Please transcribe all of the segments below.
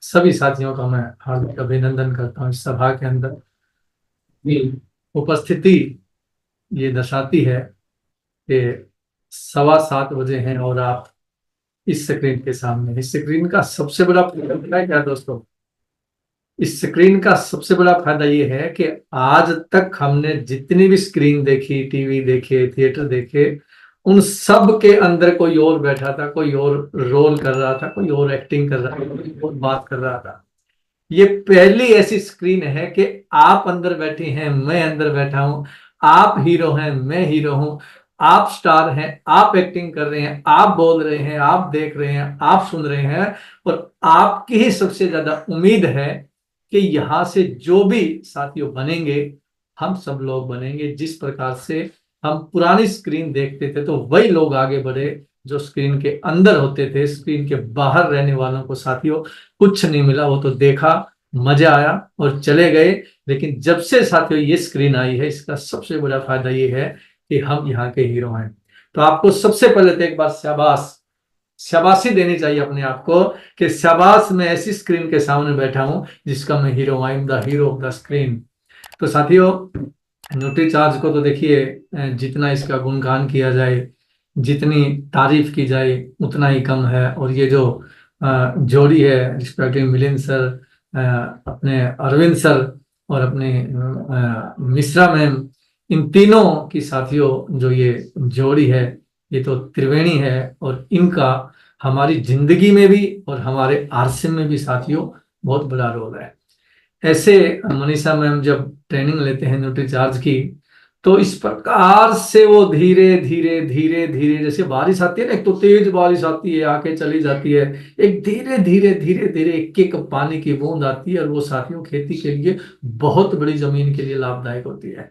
सभी साथियों का मैं हार्दिक अभिनंदन करता हूँ। इस सभा के अंदर की उपस्थिति ये दर्शाती है कि 7:15 बजे हैं और आप इस स्क्रीन के सामने। इस स्क्रीन का सबसे बड़ा फायदा है क्या दोस्तों? इस स्क्रीन का सबसे बड़ा फायदा ये है कि आज तक हमने जितनी भी स्क्रीन देखी, टीवी देखे, थिएटर देखे, उन सब के अंदर कोई और बैठा था, कोई और रोल कर रहा था, कोई और एक्टिंग कर रहा था, कोई और बात कर रहा था। ये पहली ऐसी स्क्रीन है कि आप अंदर बैठे हैं, मैं अंदर बैठा हूं, आप हीरो हैं, मैं हीरो हूं, आप स्टार हैं, आप एक्टिंग कर रहे हैं, आप बोल रहे हैं, आप देख रहे हैं, आप सुन रहे हैं। और आपकी ही सबसे ज्यादा उम्मीद है कि यहां से जो भी साथियों बनेंगे, हम सब लोग बनेंगे जिस प्रकार से हम पुरानी स्क्रीन देखते थे। तो वही लोग आगे बढ़े जो स्क्रीन के अंदर होते थे। स्क्रीन के बाहर रहने वालों को साथियों कुछ नहीं मिला, वो तो देखा, मजा आया और चले गए। लेकिन जब से साथियों ये स्क्रीन आई है, इसका सबसे बड़ा फायदा ये है कि हम यहाँ के हीरो हैं। तो आपको सबसे पहले तो एक बार शाबाश, शाबाशी देनी चाहिए अपने आप को कि शाबाश, मैं ऐसी स्क्रीन के सामने बैठा हूं जिसका मैं hero, I am the hero of the screen. तो साथियों, न्यूट्री चार्ज को तो देखिए, जितना इसका गुणगान किया जाए, जितनी तारीफ की जाए उतना ही कम है। और ये जो जोड़ी है, रिस्पेक्टिव मिलिंद सर, अपने अरविंद सर और अपने मिश्रा मैम, इन तीनों की साथियों जो ये जोड़ी है, ये तो त्रिवेणी है। और इनका हमारी जिंदगी में भी और हमारे आरसे में भी साथियों बहुत बड़ा रोल है। ऐसे मनीषा मैम जब ट्रेनिंग लेते हैं न्यूट्री चार्ज की, तो इस प्रकार से वो धीरे धीरे धीरे धीरे, जैसे बारिश आती है ना, एक तो तेज बारिश आती है, आके चली जाती है, एक धीरे धीरे धीरे धीरे एक एक पानी की बूंद आती है, और वो साथियों खेती के लिए, बहुत बड़ी जमीन के लिए लाभदायक होती है।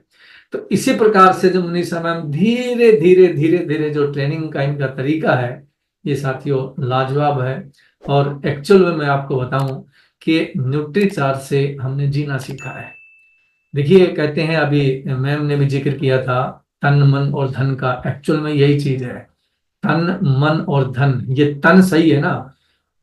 तो इसी प्रकार से जो मनीषा मैम धीरे धीरे धीरे धीरे जो ट्रेनिंग का इनका तरीका है, ये साथियों लाजवाब है। और एक्चुअल में मैं आपको बताऊं कि न्यूट्री चार्ज से हमने जीना सीखा है। देखिए, कहते हैं, अभी मैम ने भी जिक्र किया था, तन मन और धन का। एक्चुअल में यही चीज है, तन मन और धन। ये तन सही है ना,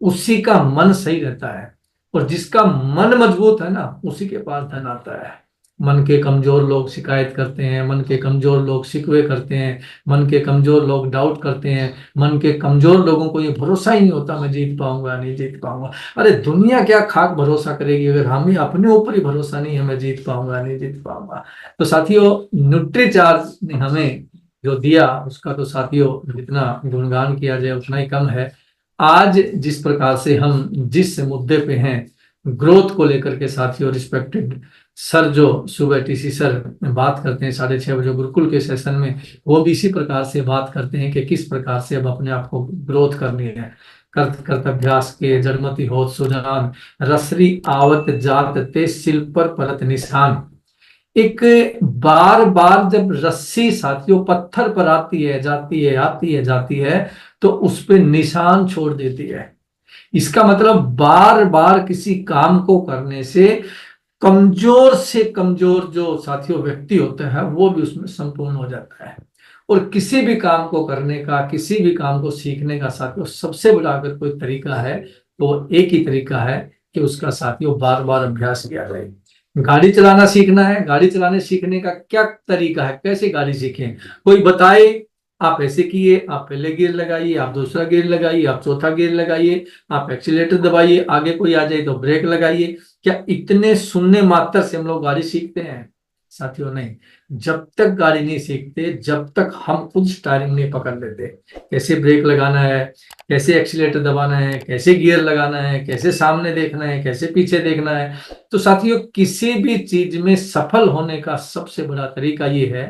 उसी का मन सही रहता है। और जिसका मन मजबूत है ना, उसी के पास धन आता है। मन के कमजोर लोग शिकायत करते हैं, मन के कमजोर लोग शिकवे करते हैं, मन के कमजोर लोग डाउट करते हैं, मन के कमजोर लोगों को ये भरोसा ही नहीं होता मैं जीत पाऊंगा, नहीं जीत पाऊंगा। अरे दुनिया क्या खाक भरोसा करेगी अगर हमें अपने ऊपर ही भरोसा नहीं है, मैं जीत पाऊंगा, नहीं जीत पाऊंगा। तो साथियों, न्यूट्री चार्ज ने हमें जो दिया, उसका तो साथियों जितना गुणगान किया जाए उतना ही कम है। आज जिस प्रकार से हम जिस मुद्दे पे हैं, ग्रोथ को लेकर के साथियों, रिस्पेक्टेड सर जो सुबह टीसी सर बात करते हैं 6:30 बजे गुरुकुल के सेशन में, वो भी इसी प्रकार से बात करते हैं कि किस प्रकार से अब अपने आप को ग्रोथ करनी है। कर्तव्यास के जड़मति होत सुजान, रसरी आवत जात ते शिल पर परत निशान। एक बार बार जब रस्सी साथियों पत्थर पर आती है, जाती है, आती है, जाती है, तो उस पे निशान छोड़ देती है। इसका मतलब बार बार किसी काम को करने से कमजोर जो साथियों व्यक्ति होता है, वो भी उसमें संपूर्ण हो जाता है। और किसी भी काम को करने का, किसी भी काम को सीखने का साथियों सबसे बड़ा अगर कोई तरीका है, तो एक ही तरीका है कि उसका साथियों बार बार अभ्यास किया जाए। गाड़ी चलाना सीखना है, गाड़ी चलाने सीखने का क्या तरीका है, कैसे गाड़ी सीखें? कोई बताए, आप ऐसे किए, आप पहले गियर लगाइए, आप दूसरा गियर लगाइए, आप चौथा गियर लगाइए, आप एक्सीलेटर दबाइए, आगे कोई आ जाए तो ब्रेक लगाइए। क्या इतने सुनने मात्र से हम लोग गाड़ी सीखते हैं? साथियों नहीं। जब तक गाड़ी नहीं सीखते, जब तक हम खुद स्टीयरिंग नहीं पकड़ लेते, कैसे ब्रेक लगाना है, कैसे एक्सीलेटर दबाना है, कैसे गियर लगाना है, कैसे सामने देखना है, कैसे पीछे देखना है। तो साथियों, किसी भी चीज में सफल होने का सबसे बड़ा तरीका ये है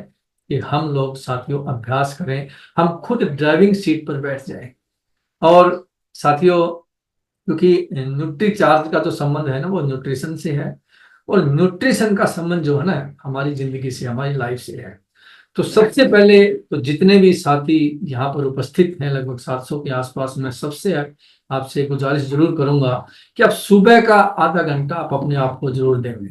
कि हम लोग साथियों अभ्यास करें, हम खुद ड्राइविंग सीट पर बैठ जाएं। और साथियों, क्योंकि न्यूट्री चार्ज का जो संबंध है ना, वो न्यूट्रिशन से है। और न्यूट्रिशन का संबंध जो है ना, हमारी जिंदगी से, हमारी लाइफ से है। तो सबसे पहले तो जितने भी साथी यहाँ पर उपस्थित हैं, लगभग 700 के आसपास, मैं सबसे आपसे गुजारिश जरूर करूंगा कि आप सुबह का आधा घंटा आप अपने आप को जरूर देंगे।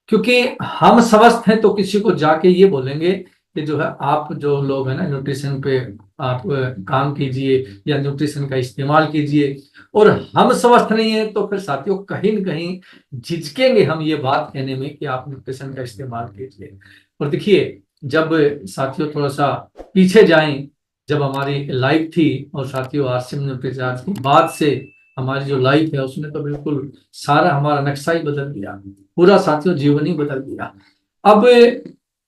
क्योंकि हम स्वस्थ हैं तो किसी को जाके ये बोलेंगे कि जो है, आप जो लोग हैं ना न्यूट्रिशन पे आप काम कीजिए या न्यूट्रिशन का इस्तेमाल कीजिए। और हम स्वस्थ नहीं है तो फिर साथियों कहीं न कहीं झिझकेंगे हम ये बात कहने में कि आप न्यूट्रिशन का इस्तेमाल कीजिए। और देखिए, जब साथियों थोड़ा सा पीछे जाएं, जब हमारी लाइफ थी और साथियों आसिम न्यूट्रीचार्ज के बाद से हमारी जो लाइफ है उसने तो बिल्कुल सारा हमारा नक्शा ही बदल दिया, पूरा साथियों जीवन ही बदल दिया। अब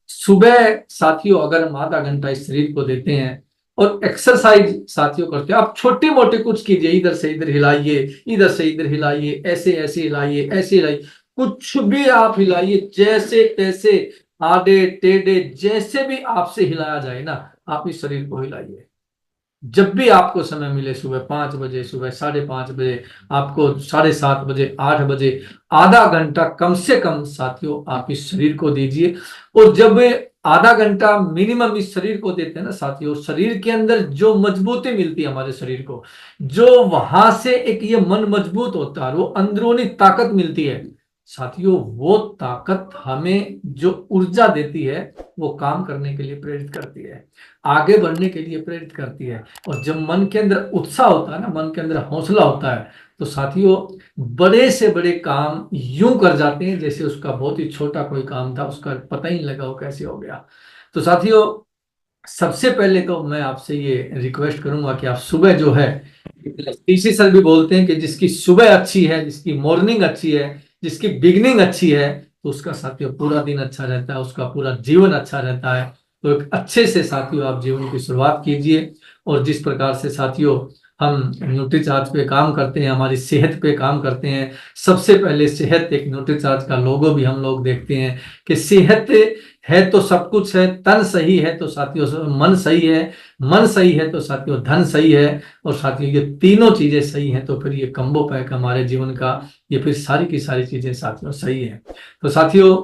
सुबह साथियों अगर हम आधा घंटा इस शरीर को देते हैं और एक्सरसाइज साथियों करते हैं, आप छोटी मोटी कुछ कीजिए, इधर से इधर हिलाइए, इधर से इधर हिलाइए, ऐसे ऐसे हिलाइए, ऐसे हिलाइए, कुछ भी आप हिलाइए, जैसे तैसे आधे टेढ़े जैसे भी आपसे हिलाया जाए ना, आप इस शरीर को हिलाइए। जब भी आपको समय मिले, सुबह 5 बजे, सुबह 5:30 बजे, आपको 7:30 बजे, 8 बजे, आधा घंटा कम से कम साथियों आप इस शरीर को दीजिए। और जब आधा घंटा मिनिमम इस शरीर को देते हैं ना साथियों, शरीर के अंदर जो मजबूती मिलती है हमारे शरीर को, जो वहां से एक ये मन मजबूत होता है, वो अंदरूनी ताकत मिलती है साथियों, वो ताकत हमें जो ऊर्जा देती है वो काम करने के लिए प्रेरित करती है, आगे बढ़ने के लिए प्रेरित करती है। और जब मन के अंदर उत्साह होता है ना, मन के अंदर हौसला होता है, तो साथियों बड़े से बड़े काम यूं कर जाते हैं जैसे उसका बहुत ही छोटा कोई काम था, उसका पता ही नहीं लगा वो कैसे हो गया। तो साथियों सबसे पहले तो मैं आपसे ये रिक्वेस्ट करूंगा कि आप सुबह जो है, टीसी सर भी बोलते हैं कि जिसकी सुबह अच्छी है, जिसकी मॉर्निंग अच्छी है, जिसकी बिगनिंग अच्छी है, तो उसका साथियों पूरा दिन अच्छा रहता है, उसका पूरा जीवन अच्छा रहता है। तो एक अच्छे से साथियों आप जीवन की शुरुआत कीजिए। और जिस प्रकार से साथियों हम न्यूट्रीचार्ज पे काम करते हैं, हमारी सेहत पे काम करते हैं, सबसे पहले सेहत, एक न्यूट्रीचार्ज का लोगो भी हम लोग देखते हैं कि सेहत है तो सब कुछ है, तन सही है तो साथियों मन सही है, मन सही है तो साथियों धन सही है, और साथियों ये तीनों चीजें सही हैं तो फिर ये कम्बो पैक हमारे जीवन का, ये फिर सारी की सारी चीजें साथियों सही है। तो साथियों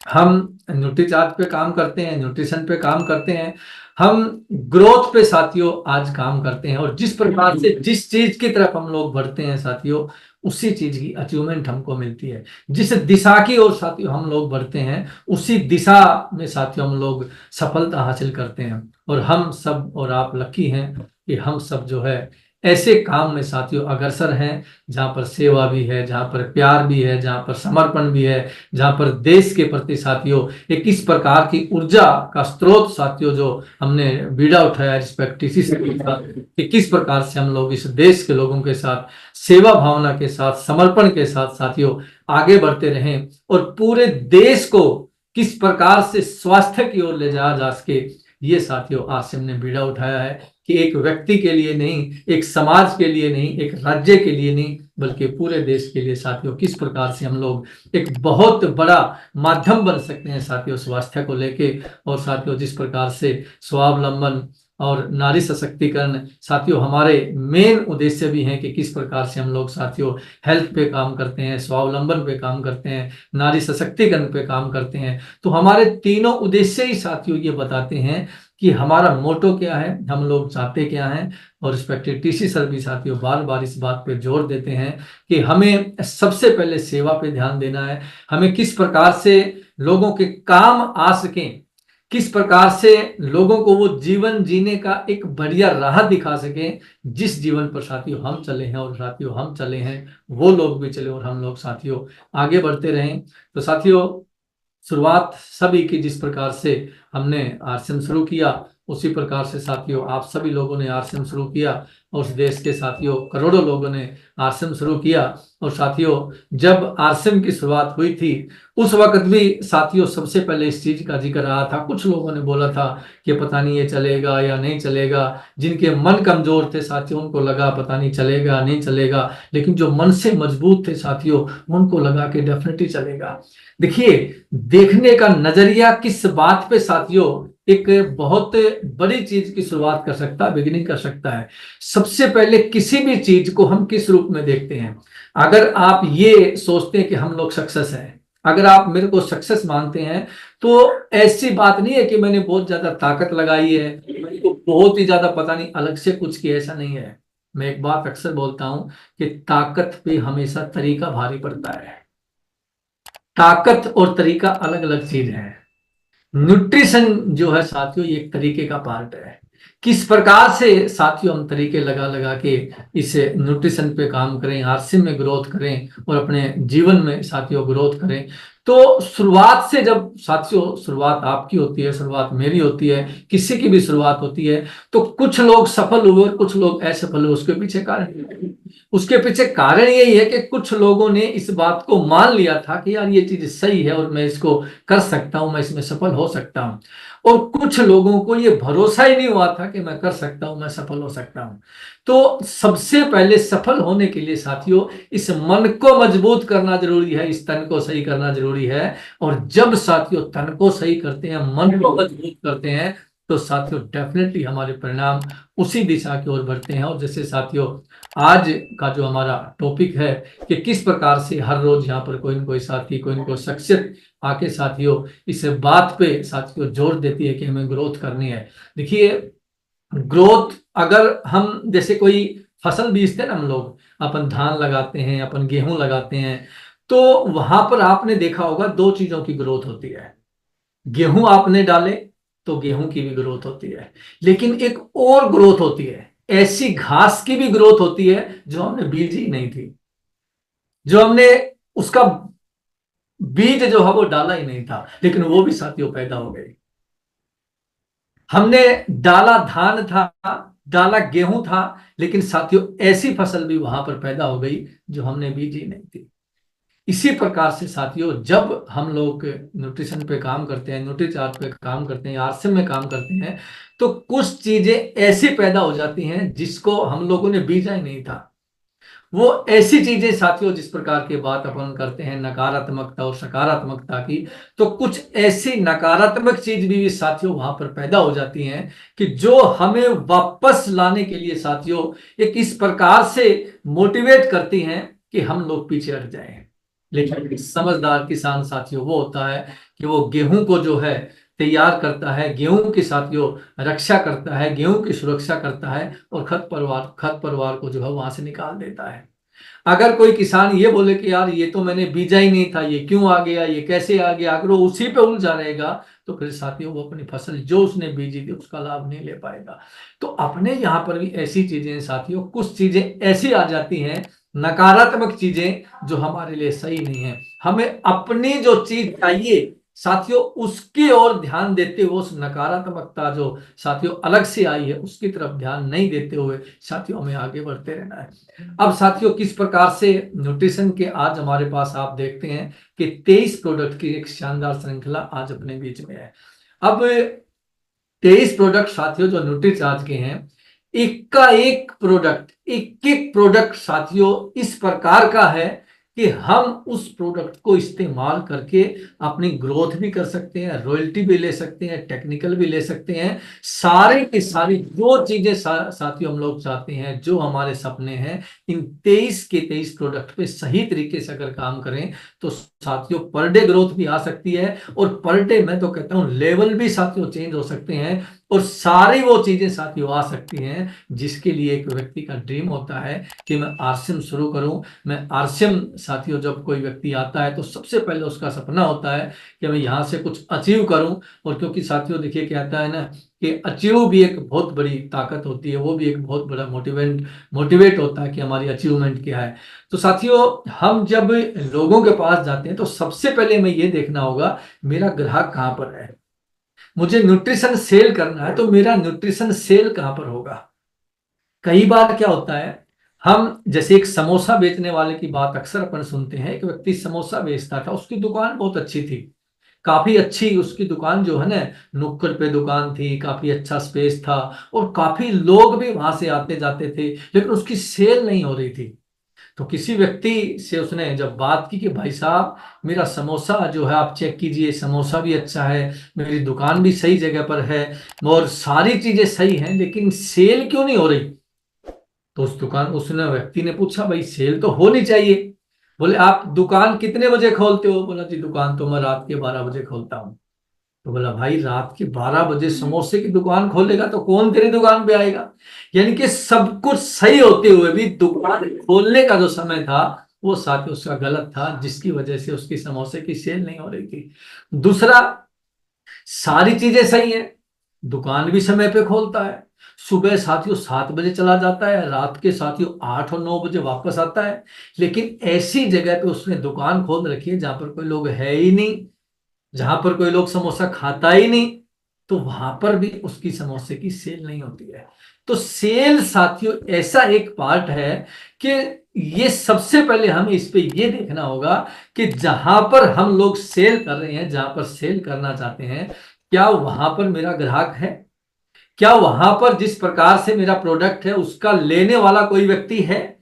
हम न्यूट्रीचार्ज पे काम करते हैं, न्यूट्रिशन पे काम करते हैं, हम ग्रोथ पे साथियों आज काम करते हैं। और जिस प्रकार से जिस चीज की तरफ हम लोग बढ़ते हैं साथियों, उसी चीज की अचीवमेंट हमको मिलती है। जिस दिशा की ओर साथियों हम लोग बढ़ते हैं, उसी दिशा में साथियों हम लोग सफलता हासिल करते हैं। और हम सब, और आप लकी हैं कि हम सब जो है ऐसे काम में साथियों अग्रसर हैं जहां पर सेवा भी है, जहां पर प्यार भी है, जहां पर समर्पण भी है, जहां पर देश के प्रति साथियों एक इस प्रकार की ऊर्जा का स्रोत साथियों जो हमने बीड़ा उठाया रिस्पेक्टिसी से कि किस प्रकार से हम लोग इस देश के लोगों के साथ सेवा भावना के साथ, समर्पण के साथ साथियों आगे बढ़ते रहें, और पूरे देश को किस प्रकार से स्वास्थ्य की ओर ले जाया जा सके, ये साथियों आसिम ने बीड़ा उठाया है कि एक व्यक्ति के लिए नहीं, एक समाज के लिए नहीं, एक राज्य के लिए नहीं, बल्कि पूरे देश के लिए साथियों किस प्रकार से हम लोग एक बहुत बड़ा माध्यम बन सकते हैं साथियों स्वास्थ्य को लेके। और साथियों जिस प्रकार से स्वावलंबन और नारी सशक्तिकरण साथियों हमारे मेन उद्देश्य भी हैं कि किस प्रकार से हम लोग साथियों हेल्थ पे काम करते हैं, स्वावलंबन पे काम करते हैं, नारी सशक्तिकरण पे काम करते हैं। तो हमारे तीनों उद्देश्य ही साथियों ये बताते हैं कि हमारा मोटो क्या है, हम लोग चाहते क्या हैं। और रिस्पेक्टेड टीसी सर भी साथियों बार बार इस बात पे जोर देते हैं कि हमें सबसे पहले सेवा पे ध्यान देना है, हमें किस प्रकार से लोगों के काम आ सकें, किस प्रकार से लोगों को वो जीवन जीने का एक बढ़िया राह दिखा सकें, जिस जीवन पर साथियों हम चले हैं, और साथियों हम चले हैं वो लोग भी चले और हम लोग साथियों आगे बढ़ते रहें। तो साथियों शुरुआत सभी की, जिस प्रकार से हमने आरसीएम शुरू किया उसी प्रकार से साथियों आप सभी लोगों ने आरसीएम शुरू किया, और उस देश के साथियों करोड़ों लोगों ने आरसीएम शुरू किया। और साथियों जब आरसीएम की शुरुआत हुई थी उस वक्त भी साथियों सबसे पहले इस चीज का जिक्र रहा था, कुछ लोगों ने बोला था कि पता नहीं ये चलेगा या नहीं चलेगा, जिनके मन कमजोर थे साथियों उनको लगा पता नहीं चलेगा नहीं चलेगा, लेकिन जो मन से मजबूत थे साथियों उनको लगा कि डेफिनेटली चलेगा। देखिए, देखने का नजरिया किस बात पे साथियों एक बहुत बड़ी चीज की शुरुआत कर सकता है, बिगिनिंग कर सकता है। सबसे पहले किसी भी चीज को हम किस रूप में देखते हैं। अगर आप ये सोचते हैं कि हम लोग सक्सेस हैं, अगर आप मेरे को सक्सेस मानते हैं, तो ऐसी बात नहीं है कि मैंने बहुत ज्यादा ताकत लगाई है, मेरे को बहुत ही ज्यादा पता नहीं अलग से कुछ किया, ऐसा नहीं है। मैं एक बात अक्सर बोलता हूं कि ताकत पे हमेशा तरीका भारी पड़ता है। ताकत और तरीका अलग अलग चीज है। न्यूट्रिशन जो है साथियों ये एक तरीके का पार्ट है। किस प्रकार से साथियों हम तरीके लगा लगा के इस न्यूट्रिशन पे काम करें, आरसीएम में ग्रोथ करें और अपने जीवन में साथियों ग्रोथ करें। तो शुरुआत से, जब साथियों शुरुआत आपकी होती है, शुरुआत मेरी होती है, किसी की भी शुरुआत होती है, तो कुछ लोग सफल हुए और कुछ लोग असफल हुए। उसके पीछे कारण यही है कि कुछ लोगों ने इस बात को मान लिया था कि यार ये चीज सही है और मैं इसको कर सकता हूं, मैं इसमें सफल हो सकता हूं। और कुछ लोगों को ये भरोसा ही नहीं हुआ था कि मैं कर सकता हूं, मैं सफल हो सकता हूं। तो सबसे पहले सफल होने के लिए साथियों इस मन को मजबूत करना जरूरी है, इस तन को सही करना जरूरी है। और जब साथियों तन को सही करते हैं, मन को मजबूत करते हैं, तो साथियों डेफिनेटली हमारे परिणाम उसी दिशा की ओर बढ़ते हैं। और जैसे साथियों आज का जो हमारा टॉपिक है कि किस प्रकार से हर रोज यहाँ पर कोई न कोई साथी, कोई न कोई शख्सियत आके साथियों इस बात पे साथियों जोर देती है कि हमें ग्रोथ करनी है। देखिए, ग्रोथ, अगर हम जैसे कोई फसल बीजते हैं ना, हम लोग अपन धान लगाते हैं, अपन गेहूं लगाते हैं, तो वहां पर आपने देखा होगा दो चीजों की ग्रोथ होती है। गेहूं आपने डाले तो गेहूं की भी ग्रोथ होती है, लेकिन एक और ग्रोथ होती है, ऐसी घास की भी ग्रोथ होती है जो हमने बीजी नहीं थी, जो हमने उसका बीज जो है वो डाला ही नहीं था, लेकिन वो भी साथियों पैदा हो गई। हमने डाला धान था, डाला गेहूं था, लेकिन साथियों ऐसी फसल भी वहां पर पैदा हो गई जो हमने बीजी नहीं थी। इसी प्रकार से साथियों जब हम लोग न्यूट्रिशन पे काम करते हैं, न्यूट्रीचार्ट पे काम करते हैं, आरसीएम में काम करते हैं, तो कुछ चीजें ऐसी पैदा हो जाती हैं जिसको हम लोगों ने बीजा ही नहीं था। वो ऐसी चीजें साथियों, जिस प्रकार की बात अपन करते हैं नकारात्मकता और सकारात्मकता की, तो कुछ ऐसी नकारात्मक चीज भी साथियों वहां पर पैदा हो जाती हैं कि जो हमें वापस लाने के लिए साथियों एक इस प्रकार से मोटिवेट करती हैं कि हम लोग पीछे हट जाएं। लेकिन समझदार किसान साथियों वो होता है कि वो गेहूं को जो है तैयार करता है, गेहूं की साथियों रक्षा करता है, गेहूं की सुरक्षा करता है और खत परवार को जो है वहां से निकाल देता है। अगर कोई किसान ये बोले कि यार ये तो मैंने बीजा ही नहीं था, ये क्यों आ गया, ये कैसे आ गया, अगर वो उसी पे उलझा रहेगा तो फिर साथियों वो अपनी फसल जो उसने बीजी थी उसका लाभ नहीं ले पाएगा। तो अपने यहाँ पर भी ऐसी चीजें साथियों, कुछ चीजें ऐसी आ जाती हैं, नकारात्मक चीजें जो हमारे लिए सही नहीं है। हमें अपनी जो चीज चाहिए साथियों उसकी ओर ध्यान देते हुए, उस नकारात्मकता जो साथियों अलग से आई है उसकी तरफ ध्यान नहीं देते हुए साथियों हमें आगे बढ़ते रहना है। अब साथियों किस प्रकार से न्यूट्रिशन के आज हमारे पास आप देखते हैं कि 23 प्रोडक्ट की एक शानदार श्रृंखला आज अपने बीच में है। अब 23 प्रोडक्ट साथियों जो न्यूट्रीचार्ज के हैं, एक एक प्रोडक्ट साथियों इस प्रकार का है कि हम उस प्रोडक्ट को इस्तेमाल करके अपनी ग्रोथ भी कर सकते हैं, रॉयल्टी भी ले सकते हैं, टेक्निकल भी ले सकते हैं। सारी की सारी जो चीजें साथियों हम लोग चाहते हैं, जो हमारे सपने हैं, इन 23 के 23 प्रोडक्ट पे सही तरीके से अगर काम करें तो साथियों पर डे ग्रोथ भी आ सकती है। और पर डे मैं तो कहता हूं लेवल भी साथियों चेंज हो सकते हैं। और सारी वो चीजें साथियों आ सकती हैं जिसके लिए एक व्यक्ति का ड्रीम होता है कि मैं आरसीएम शुरू करूं। मैं आरसीएम साथियों, जब कोई व्यक्ति आता है तो सबसे पहले उसका सपना होता है कि मैं यहां से कुछ अचीव करूं। और क्योंकि साथियों देखिए कहता है ना कि अचीव भी एक बहुत बड़ी ताकत होती है, वो भी एक बहुत बड़ा मोटिवेट होता है कि हमारी अचीवमेंट क्या है। तो साथियों हम जब लोगों के पास जाते हैं तो सबसे पहले हमें ये देखना होगा मेरा ग्राहक कहां पर है। मुझे न्यूट्रिशन सेल करना है तो मेरा न्यूट्रिशन सेल कहां पर होगा। कई बार क्या होता है, हम जैसे एक समोसा बेचने वाले की बात अक्सर अपन सुनते हैं। एक व्यक्ति समोसा बेचता था, उसकी दुकान बहुत अच्छी थी, काफी अच्छी उसकी दुकान जो है ना, नुक्कड़ पे दुकान थी, काफी अच्छा स्पेस था और काफी लोग भी वहां से आते जाते थे, लेकिन उसकी सेल नहीं हो रही थी। तो किसी व्यक्ति से उसने जब बात की कि भाई साहब मेरा समोसा जो है आप चेक कीजिए, समोसा भी अच्छा है, मेरी दुकान भी सही जगह पर है और सारी चीजें सही हैं, लेकिन सेल क्यों नहीं हो रही। तो उसने व्यक्ति ने पूछा भाई सेल तो होनी चाहिए। बोले आप दुकान कितने बजे खोलते हो। बोला जी दुकान तो मैं रात के 12 बजे खोलता हूँ। तो बोला भाई रात के 12 बजे समोसे की दुकान खोलेगा तो कौन तेरी दुकान पे आएगा। यानी कि सब कुछ सही होते हुए भी दुकान खोलने का जो समय था वो साथ उसका गलत था, जिसकी वजह से उसकी समोसे की सेल नहीं हो रही थी। दूसरा, सारी चीजें सही है दुकान भी समय पे खोलता है, सुबह साथियों 7 बजे चला जाता है, रात के साथियों 8 और 9 बजे वापस आता है। लेकिन ऐसी जगह पे उसने दुकान खोल रखी है जहां पर कोई लोग है ही नहीं, जहां पर कोई लोग समोसा खाता ही नहीं, तो वहां पर भी उसकी समोसे की सेल नहीं होती है। तो सेल साथियों ऐसा एक पार्ट है कि ये सबसे पहले हमें इस पे ये देखना होगा कि जहां पर हम लोग सेल कर रहे हैं, जहां पर सेल करना चाहते हैं, क्या वहां पर मेरा ग्राहक है? क्या वहां पर जिस प्रकार से मेरा प्रोडक्ट है उसका लेने वाला कोई व्यक्ति है?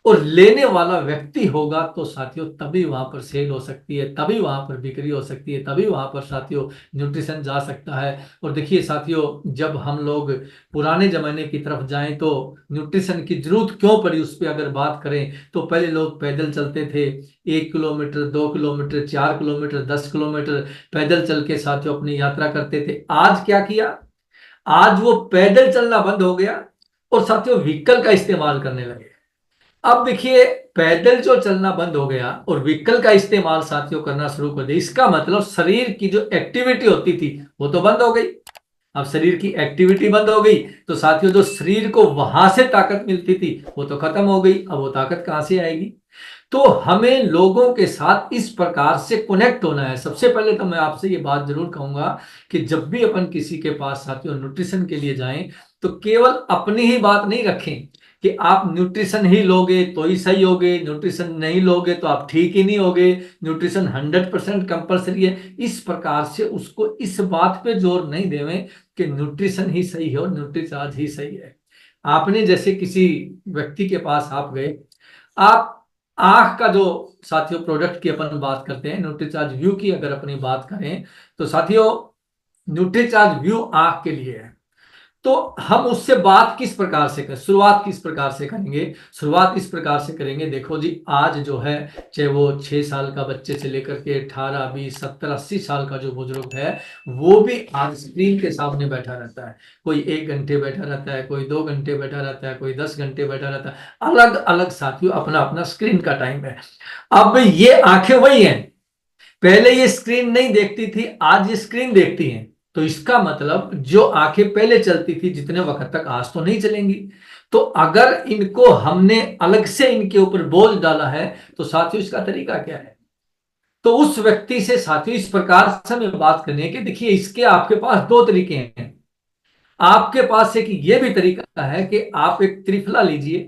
और लेने वाला व्यक्ति होगा तो साथियों तभी वहां पर सेल हो सकती है, तभी वहां पर बिक्री हो सकती है, तभी वहां पर साथियों न्यूट्रिशन जा सकता है। और देखिए साथियों, जब हम लोग पुराने जमाने की तरफ जाएं तो न्यूट्रिशन की जरूरत क्यों पड़ी, उस पर अगर बात करें तो पहले लोग पैदल चलते थे, 1 किलोमीटर, 2 किलोमीटर, 4 किलोमीटर, 10 किलोमीटर पैदल चल के साथियों अपनी यात्रा करते थे। आज क्या किया? आज वो पैदल चलना बंद हो गया और साथियों व्हीकल का इस्तेमाल करने लगे। अब देखिए, पैदल जो चलना बंद हो गया और व्हीकल का इस्तेमाल साथियों करना शुरू कर दिया, इसका मतलब शरीर की जो एक्टिविटी होती थी वो तो बंद हो गई। अब शरीर की एक्टिविटी बंद हो गई तो साथियों जो शरीर को वहां से ताकत मिलती थी वो तो खत्म हो गई। अब वो ताकत कहां से आएगी? तो हमें लोगों के साथ इस प्रकार से कनेक्ट होना है। सबसे पहले तो मैं आपसे ये बात जरूर कहूंगा कि जब भी अपन किसी के पास साथियों न्यूट्रिशन के लिए जाएं तो केवल अपनी ही बात नहीं रखें कि आप न्यूट्रिशन ही लोगे तो ही सही होगे, न्यूट्रिशन नहीं लोगे तो आप ठीक ही नहीं होगे, न्यूट्रिशन 100% कंपलसरी है। इस प्रकार से उसको इस बात पे जोर नहीं देवें कि न्यूट्रिशन ही सही है और न्यूट्रीचार्ज ही सही है। आपने जैसे किसी व्यक्ति के पास आप गए, आप आंख का जो साथियों प्रोडक्ट की अपन बात करते हैं, न्यूट्रीचार्ज व्यू की अगर अपनी बात करें तो साथियों न्यूट्रीचार्ज व्यू आंख के लिए है। तो हम उससे बात किस प्रकार से करें, शुरुआत किस प्रकार से करेंगे? शुरुआत इस प्रकार से करेंगे, देखो जी, आज जो है चाहे वो 6 साल का बच्चे से लेकर के 18, 20, 70, 80 साल का जो बुजुर्ग है वो भी आज स्क्रीन के सामने बैठा रहता है। कोई 1 घंटे बैठा रहता है, कोई 2 घंटे बैठा रहता है, कोई 10 घंटे बैठा रहता है। अलग अलग साथियों अपना अपना स्क्रीन का टाइम है। अब ये आंखें वही हैं, पहले ये स्क्रीन नहीं देखती थी, आज ये स्क्रीन देखती हैं। तो इसका मतलब जो आंखें पहले चलती थी जितने वक्त तक, आज तो नहीं चलेंगी। तो अगर इनको हमने अलग से इनके ऊपर बोझ डाला है तो साथियों इसका तरीका क्या है? तो उस व्यक्ति से साथियों इस प्रकार से हमें बात करनी है कि देखिए, इसके आपके पास 2 तरीके हैं। आपके पास एक ये भी तरीका है कि आप एक त्रिफला लीजिए,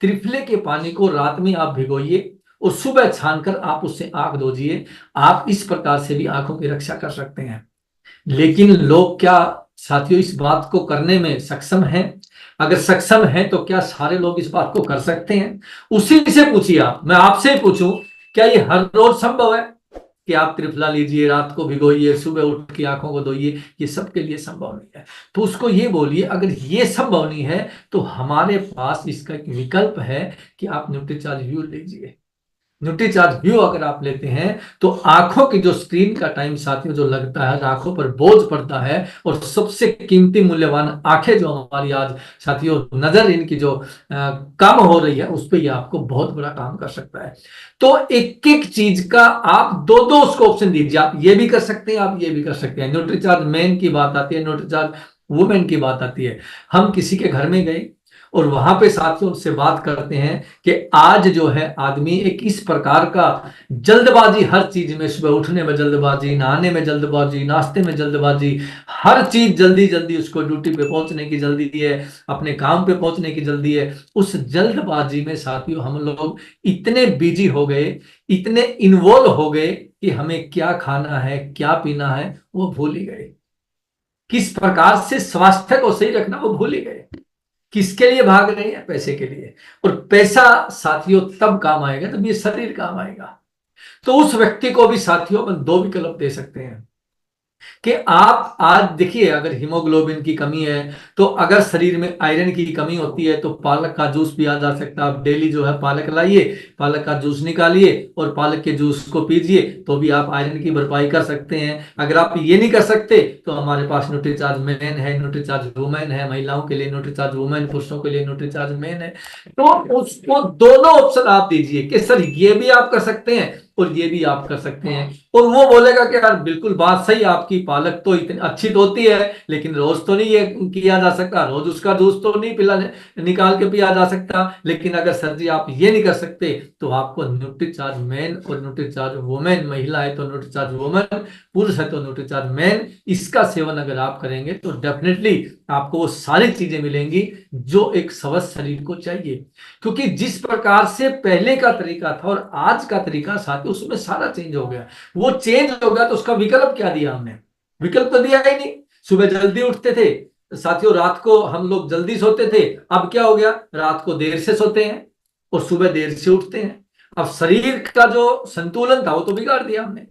त्रिफले के पानी को रात में आप भिगोइए और सुबह छानकर आप उससे आंख धोजिए। आप इस प्रकार से भी आंखों की रक्षा कर सकते हैं। लेकिन लोग क्या साथियों इस बात को करने में सक्षम हैं? अगर सक्षम हैं तो क्या सारे लोग इस बात को कर सकते हैं? उसी से पूछिए आप, मैं आपसे ही पूछूं, क्या ये हर रोज संभव है कि आप त्रिफला लीजिए, रात को भिगोइए, सुबह उठ के आंखों को धोइए? ये सबके लिए संभव नहीं है। तो उसको ये बोलिए, अगर ये संभव नहीं है तो हमारे पास इसका एक विकल्प है कि आप न्यूट्रीचार्ज व्यू लीजिए। न्यूट्रीचार्ज व्यू अगर आप लेते हैं तो आंखों की जो स्क्रीन का टाइम साथियों जो लगता है, आंखों पर बोझ पड़ता है, और सबसे कीमती मूल्यवान आंखें जो हमारी आज साथियों नजर इनकी जो कम हो रही है, उस पर यह आपको बहुत बड़ा काम कर सकता है। तो एक एक चीज का आप दो दो उसको ऑप्शन दीजिए। आप ये भी कर सकते हैं, आप ये भी कर सकते हैं। न्यूट्रीचार्ज मैन की बात आती है, न्यूट्रीचार्ज वुमेन की बात आती है। हम किसी के घर में गए और वहां पे साथियों उनसे बात करते हैं कि आज जो है आदमी एक इस प्रकार का जल्दबाजी, हर चीज में, सुबह उठने में जल्दबाजी, नहाने में जल्दबाजी, नाश्ते में जल्दबाजी, हर चीज जल्दी जल्दी, उसको ड्यूटी पे पहुंचने की जल्दी है, अपने काम पे पहुंचने की जल्दी है। उस जल्दबाजी में साथियों हम लोग इतने बिजी हो गए, इतने इन्वॉल्व हो गए कि हमें क्या खाना है, क्या पीना है वो भूल ही गए। किस प्रकार से स्वास्थ्य को सही रखना वो भूल ही गए। किसके लिए भाग रहे हैं? पैसे के लिए। और पैसा साथियों तब काम आएगा तब ये शरीर काम आएगा। तो उस व्यक्ति को भी साथियों में 2 विकल्प दे सकते हैं कि आप आज देखिए, अगर हीमोग्लोबिन की कमी है, तो अगर शरीर में आयरन की कमी होती है तो पालक का जूस पिया जा सकता है। आप डेली जो है पालक लाइए, पालक का जूस निकालिए और पालक के जूस को पीजिए, तो भी आप आयरन की भरपाई कर सकते हैं। अगर आप ये नहीं कर सकते तो हमारे पास न्यूट्रीचार्ज मैन है, न्यूट्रीचार्ज वुमेन है, महिलाओं के लिए न्यूट्रीचार्ज वुमेन, पुरुषों के लिए न्यूट्रीचार्ज मैन है। तो उसको दोनों ऑप्शन आप दीजिए कि सर ये भी आप कर सकते हैं, और ये भी आप कर सकते हैं। और वो बोलेगा कि यार बिल्कुल बात सही, आपकी पालक तो इतनी अच्छी तो होती है, लेकिन रोज तो नहीं ये किया जा सकता, रोज उसका दूध तो नहीं पिला निकाल के पिया जा सकता। लेकिन अगर सर जी आप ये नहीं कर सकते, तो आपको न्यूट्रीचार्ज मैन और न्यूट्रीचार्ज वुमेन, महिला है तो न्यूट्रीचार्ज वुमेन, पुरुष है तो न्यूट्रीचार्ज मैन, इसका सेवन अगर आप करेंगे तो डेफिनेटली आपको वो सारी चीजें मिलेंगी जो एक स्वस्थ शरीर को चाहिए। क्योंकि जिस प्रकार से पहले का तरीका था और आज का तरीका साथ, उसमें सारा चेंज हो गया। वो चेंज हो गया तो उसका विकल्प क्या दिया हमने? विकल्प तो दिया ही नहीं। सुबह जल्दी उठते थे साथियों, रात को हम लोग जल्दी सोते थे। अब क्या हो गया? रात को देर से सोते हैं और सुबह देर से उठते हैं। अब शरीर का जो संतुलन था वो तो बिगाड़ दिया हमने।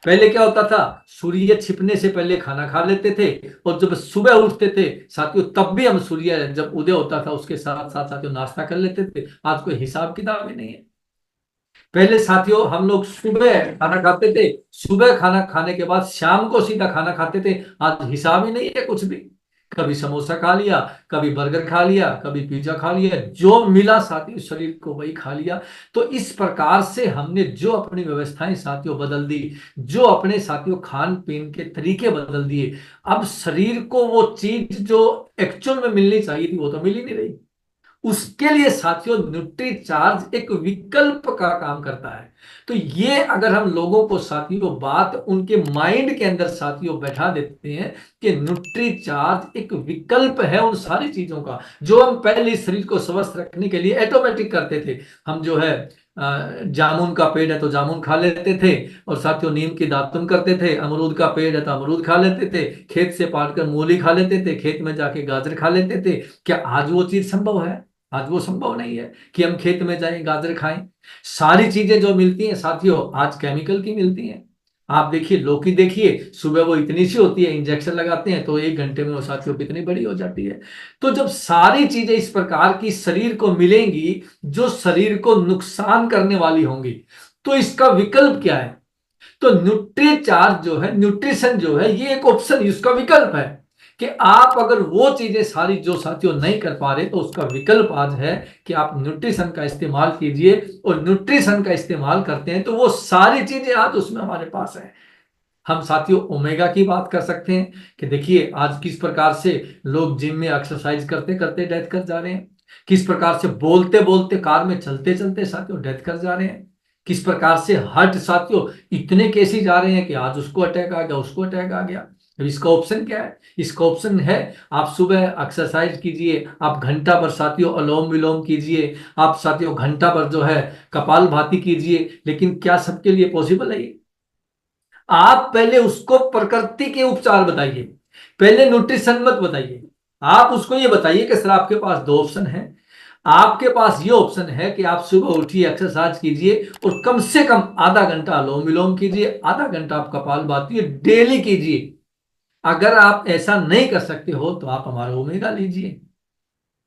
पहले क्या होता था? सूर्य छिपने से पहले खाना खा लेते थे, और जब सुबह उठते थे साथियों, तब भी हम सूर्य जब उदय होता था उसके साथ साथ साथियों नाश्ता कर लेते थे। आज कोई हिसाब किताब ही नहीं है। पहले साथियों हम लोग सुबह खाना खाते थे, सुबह खाना खाने के बाद शाम को सीधा खाना खाते थे। आज हिसाब ही नहीं है कुछ भी। कभी समोसा खा लिया, कभी बर्गर खा लिया, कभी पिज्जा खा लिया, जो मिला साथियों शरीर को वही खा लिया। तो इस प्रकार से हमने जो अपनी व्यवस्थाएं साथियों बदल दी, जो अपने साथियों खान पीन के तरीके बदल दिए, अब शरीर को वो चीज जो एक्चुअल में मिलनी चाहिए थी वो तो मिल ही नहीं रही। उसके लिए साथियों न्यूट्रीचार्ज एक विकल्प का काम करता है। तो ये अगर हम लोगों को साथियों बात उनके माइंड के अंदर साथियों बैठा देते हैं कि न्यूट्रीचार्ज एक विकल्प है उन सारी चीजों का, जो हम पहले शरीर को स्वस्थ रखने के लिए ऑटोमेटिक करते थे। हम जो है जामुन का पेड़ है तो जामुन खा लेते थे, और साथियों नीम की दातुन करते थे। अमरूद का पेड़ है तो अमरूद खा लेते थे, खेत से पाट कर मूली खा लेते थे, खेत में जाके गाजर खा लेते थे। क्या आज वो चीज संभव है? आज वो संभव नहीं है कि हम खेत में जाएं गाजर खाएं। सारी चीजें जो मिलती हैं साथियों आज केमिकल की मिलती हैं। आप देखिए लौकी, देखिए सुबह वो इतनी सी होती है, इंजेक्शन लगाते हैं तो 1 घंटे में वो साथियों कितनी बड़ी हो जाती है। तो जब सारी चीजें इस प्रकार की शरीर को मिलेंगी जो शरीर को नुकसान करने वाली होंगी, तो इसका विकल्प क्या है? तो न्यूट्रीचार्ज जो है, न्यूट्रिशन जो है, ये एक ऑप्शन, इसका विकल्प है कि आप अगर वो चीजें सारी जो साथियों नहीं कर पा रहे, तो उसका विकल्प आज है कि आप न्यूट्रिशन का इस्तेमाल कीजिए। और न्यूट्रिशन का इस्तेमाल करते हैं तो वो सारी चीजें आज उसमें हमारे पास है। हम साथियों ओमेगा की बात कर सकते हैं कि देखिए आज किस प्रकार से लोग जिम में एक्सरसाइज करते करते डेथ कर जा रहे हैं, किस प्रकार से बोलते बोलते कार में चलते चलते साथियों डेथ कर जा रहे हैं, किस प्रकार से हार्ट साथियों इतने केसेस आ रहे हैं कि आज उसको अटैक आ गया, उसको अटैक आ गया। अब इसका ऑप्शन क्या है? इसका ऑप्शन है आप सुबह एक्सरसाइज कीजिए, आप घंटा पर साथियों अनुलोम विलोम कीजिए, आप साथियों घंटा पर जो है कपालभाति कीजिए। लेकिन क्या सबके लिए पॉसिबल है ये? आप पहले उसको प्रकृति के उपचार बताइए, पहले न्यूट्रिशन मत बताइए। आप उसको ये बताइए कि सर आपके पास 2 ऑप्शन है। आपके पास ये ऑप्शन है कि आप सुबह उठिए, एक्सरसाइज कीजिए और कम से कम आधा घंटा अनुलोम विलोम कीजिए, आधा घंटा आप कपालभाति डेली कीजिए। अगर आप ऐसा नहीं कर सकते हो तो आप हमारा ओमेगा लीजिए।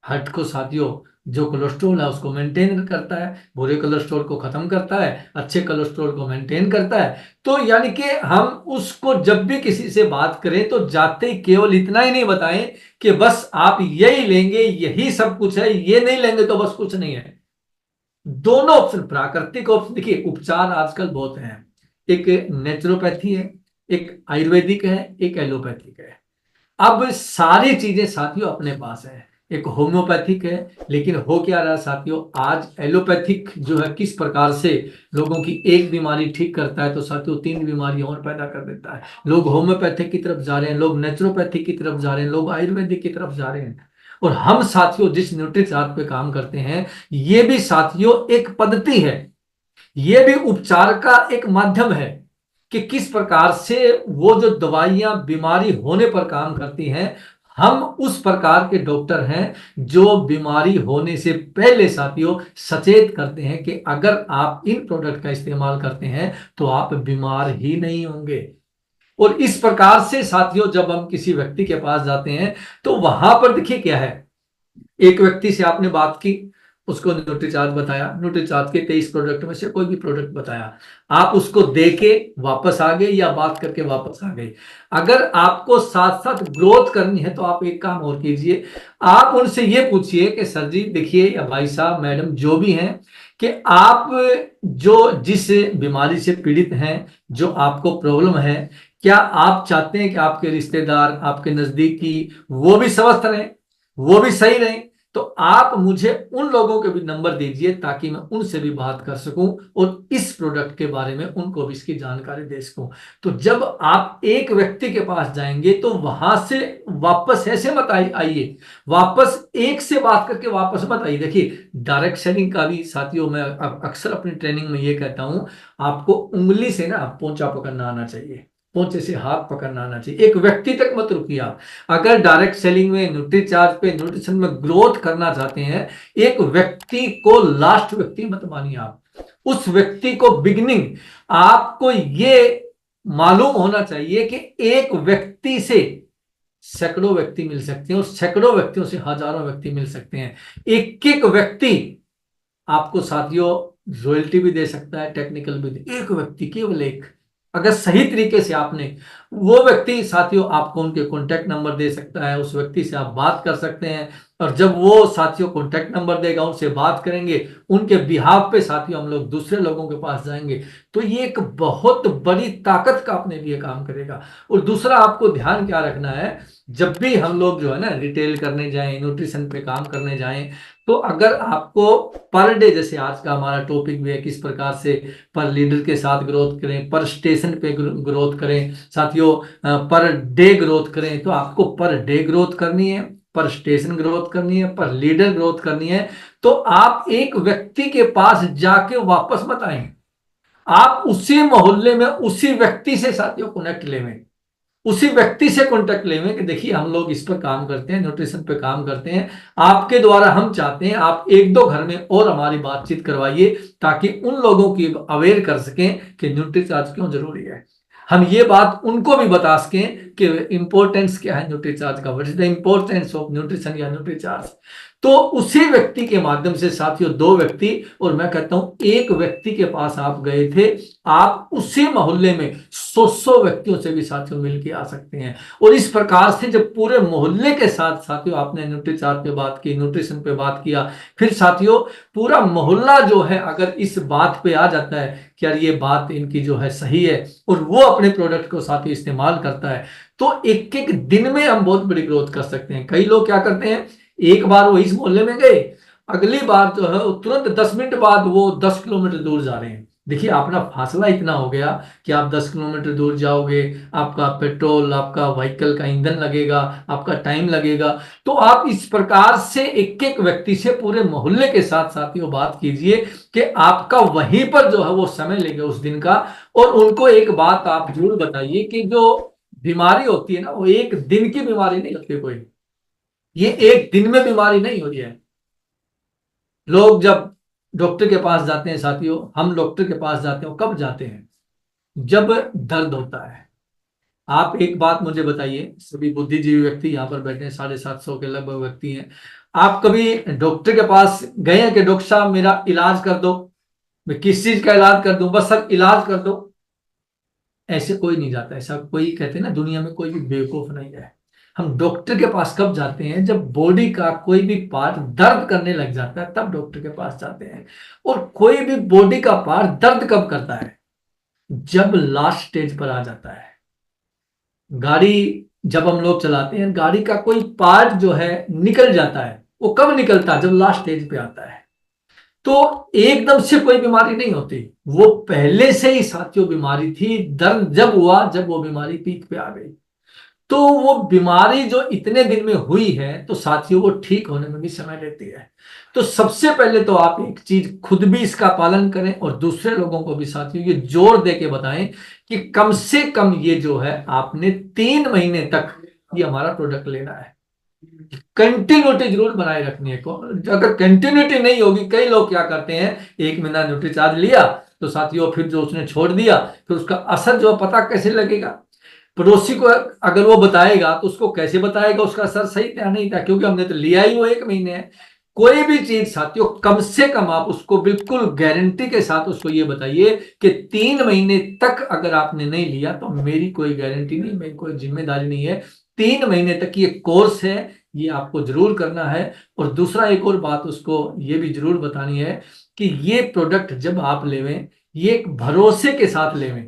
हार्ट को साथियों जो कोलेस्ट्रॉल है उसको मेंटेन करता है, बुरे कोलेस्ट्रॉल को खत्म करता है, अच्छे कोलेस्ट्रॉल को मेंटेन करता है। तो यानी कि हम उसको जब भी किसी से बात करें तो जाते ही केवल इतना ही नहीं बताएं कि बस आप यही लेंगे, यही सब कुछ है, ये नहीं लेंगे तो बस कुछ नहीं है। दोनों ऑप्शन, प्राकृतिक ऑप्शन, देखिए उपचार आजकल बहुत हैं। एक नेचुरोपैथी है, एक आयुर्वेदिक है, एक एलोपैथिक है। अब सारी चीजें साथियों अपने पास है। एक होम्योपैथिक है, लेकिन हो क्या रहा है साथियों, आज एलोपैथिक जो है किस प्रकार से लोगों की एक बीमारी ठीक करता है तो साथियों 3 बीमारी और पैदा कर देता है। लोग होम्योपैथिक की तरफ जा रहे हैं, लोग नेचुरोपैथिक की तरफ जा रहे हैं, लोग आयुर्वेदिक की तरफ जा रहे हैं। और हम साथियों जिस न्यूट्रीचार्ट पे काम करते हैं, ये भी साथियों एक पद्धति है, ये भी उपचार का एक माध्यम है कि किस प्रकार से वो जो दवाइयां बीमारी होने पर काम करती हैं, हम उस प्रकार के डॉक्टर हैं जो बीमारी होने से पहले साथियों सचेत करते हैं कि अगर आप इन प्रोडक्ट का इस्तेमाल करते हैं तो आप बीमार ही नहीं होंगे। और इस प्रकार से साथियों जब हम किसी व्यक्ति के पास जाते हैं तो वहां पर देखिए क्या है, एक व्यक्ति से आपने बात की, उसको न्यूट्रीचार्ज बताया, न्यूट्रीचार्ज के 23 प्रोडक्ट में से कोई भी प्रोडक्ट बताया, आप उसको देके वापस आ गए या बात करके वापस आ गए। अगर आपको साथ साथ ग्रोथ करनी है तो आप एक काम और कीजिए, आप उनसे ये पूछिए कि सर जी देखिए या भाई साहब मैडम जो भी हैं कि आप जो जिस बीमारी से पीड़ित हैं, जो आपको प्रॉब्लम है, क्या आप चाहते हैं कि आपके रिश्तेदार, आपके नजदीकी वो भी स्वस्थ रहें, वो भी सही रहें? तो आप मुझे उन लोगों के भी नंबर दीजिए ताकि मैं उनसे भी बात कर सकूं और इस प्रोडक्ट के बारे में उनको भी इसकी जानकारी दे सकूं। तो जब आप एक व्यक्ति के पास जाएंगे तो वहां से वापस ऐसे मत आइए, वापस एक से बात करके वापस मत आइए। देखिए, डायरेक्ट सेलिंग का भी साथियों मैं अक्सर अपनी ट्रेनिंग में ये कहता हूं, आपको उंगली से ना पोंचा पकड़ना आना चाहिए, पोंचे से हाथ पकड़ना आना चाहिए, एक व्यक्ति तक मत रुकिए आप। अगर डायरेक्ट सेलिंग में, न्यूट्रीचार्ज पे, न्यूट्रिशन में ग्रोथ करना चाहते हैं, एक व्यक्ति को लास्ट व्यक्ति मत मानिए आप, उस व्यक्ति को बिगिनिंग। आपको ये मालूम होना चाहिए कि एक व्यक्ति से सैकड़ों व्यक्ति मिल सकते हैं और सैकड़ों व्यक्तियों से हजारों व्यक्ति मिल सकते हैं। एक एक व्यक्ति आपको साथियों रॉयल्टी भी दे सकता है, टेक्निकल भी दे, एक व्यक्ति, केवल एक। अगर सही तरीके से आपने, वो व्यक्ति साथियों आपको उनके कॉन्टैक्ट नंबर दे सकता है, उस व्यक्ति से आप बात कर सकते हैं। और जब वो साथियों कॉन्टैक्ट नंबर देगा, उनसे बात करेंगे, उनके बिहाफ पे साथियों हम लोग दूसरे लोगों के पास जाएंगे, तो ये एक बहुत बड़ी ताकत का अपने लिए काम करेगा। और दूसरा आपको ध्यान क्या रखना है, जब भी हम लोग जो है ना रिटेल करने जाएं, न्यूट्रिशन पे काम करने जाएं, तो अगर आपको पर डे, जैसे आज का हमारा टॉपिक भी है, किस प्रकार से पर लीडर के साथ ग्रोथ करें, पर स्टेशन पे ग्रोथ करें साथियों, पर डे ग्रोथ करें, तो आपको पर डे ग्रोथ करनी है, पर स्टेशन ग्रोथ करनी है, पर लीडर ग्रोथ करनी है। तो आप एक व्यक्ति के पास जाके वापस मत आए, आप उसी मोहल्ले में उसी व्यक्ति से साथियों कनेक्ट लेवें, उसी व्यक्ति से कॉन्टेक्ट लेवे कि देखिए हम लोग इस पर काम करते हैं, न्यूट्रिशन पे काम करते हैं, आपके द्वारा हम चाहते हैं आप एक दो घर में और हमारी बातचीत करवाइए ताकि उन लोगों की अवेयर कर सकें कि न्यूट्रीचार्ज क्यों जरूरी है। हम ये बात उनको भी बता सकें कि इंपॉर्टेंस क्या है न्यूट्रीचार्ज का, what is the importance of nutrition या न्यूट्रीचार्ज। तो उसी व्यक्ति के माध्यम से साथियों दो व्यक्ति, और मैं कहता हूं एक व्यक्ति के पास आप गए थे, आप उसी मोहल्ले में 100 व्यक्तियों से भी साथियों मिलके आ सकते हैं। और इस प्रकार से जब पूरे मोहल्ले के साथ साथियों आपने न्यूट्रीचार्ज पे बात की, न्यूट्रिशन पे बात किया, फिर साथियों पूरा मोहल्ला जो है अगर इस बात पे आ जाता है कि यार ये बात इनकी जो है सही है, और वो अपने प्रोडक्ट को साथियों इस्तेमाल करता है, तो एक एक दिन में हम बहुत बड़ी ग्रोथ कर सकते हैं। कई लोग क्या करते हैं, एक बार वो इस मोहल्ले में गए, अगली बार जो है तुरंत 10 मिनट बाद वो 10 किलोमीटर दूर जा रहे हैं। देखिए अपना फासला इतना हो गया कि आप 10 किलोमीटर दूर जाओगे, आपका पेट्रोल, आपका व्हीकल का ईंधन लगेगा, आपका टाइम लगेगा। तो आप इस प्रकार से एक एक व्यक्ति से पूरे मोहल्ले के साथ साथियों बात कीजिए कि आपका वहीं पर जो है वो समय लेंगे उस दिन का। और उनको एक बात आप जरूर बताइए कि जो बीमारी होती है ना, वो एक दिन की बीमारी नहीं होती कोई, ये एक दिन में बीमारी नहीं हो रही है। लोग जब डॉक्टर के पास जाते हैं साथियों, हम डॉक्टर के पास जाते हैं, कब जाते हैं, जब दर्द होता है। आप एक बात मुझे बताइए, सभी बुद्धिजीवी व्यक्ति यहाँ पर बैठे हैं, 750 के लगभग व्यक्ति हैं, आप कभी डॉक्टर के पास गए हैं कि डॉक्टर साहब मेरा इलाज कर दो, मैं किस चीज का इलाज कर दूं, बस सर इलाज कर दो? ऐसे कोई नहीं जाता, ऐसा कोई, कहते हैं ना दुनिया में कोई भी बेवकूफ नहीं है। हम डॉक्टर के पास कब जाते हैं, जब बॉडी का कोई भी पार्ट दर्द करने लग जाता है, तब डॉक्टर के पास जाते हैं। और कोई भी बॉडी का पार्ट दर्द कब करता है, जब लास्ट स्टेज पर आ जाता है। गाड़ी जब हम लोग चलाते हैं, गाड़ी का कोई पार्ट जो है निकल जाता है, वो कब निकलता है, जब लास्ट स्टेज पे आता है। तो एकदम से कोई बीमारी नहीं होती, वो पहले से ही साथियों बीमारी थी, दर्द जब हुआ जब वो बीमारी पीक पे आ गई। तो वो बीमारी जो इतने दिन में हुई है, तो साथियों वो ठीक होने में भी समय लेती है। तो सबसे पहले तो आप एक चीज खुद भी इसका पालन करें और दूसरे लोगों को भी साथियों ये जोर दे के बताएं कि कम से कम ये जो है आपने 3 महीने तक ये हमारा प्रोडक्ट लेना है। कंटिन्यूटी जरूर बनाए रखनी है। अगर कंटिन्यूटी नहीं होगी, कई लोग क्या करते हैं, 1 महीना न्यूट्रीचार्ज लिया तो साथियों फिर जो उसने छोड़ दिया, फिर उसका असर जो पता कैसे लगेगा। पड़ोसी को अगर वो बताएगा तो उसको कैसे बताएगा उसका असर सही था नहीं था, क्योंकि हमने तो लिया ही वो 1 महीने है। कोई भी चीज साथियों कम से कम आप उसको बिल्कुल गारंटी के साथ उसको ये बताइए कि 3 महीने तक अगर आपने नहीं लिया तो मेरी कोई गारंटी नहीं, मेरी कोई जिम्मेदारी नहीं है। 3 महीने तक ये कोर्स है, ये आपको जरूर करना है। और दूसरा एक और बात उसको ये भी जरूर बतानी है कि ये प्रोडक्ट जब आप लेवें, ये एक भरोसे के साथ लेवें,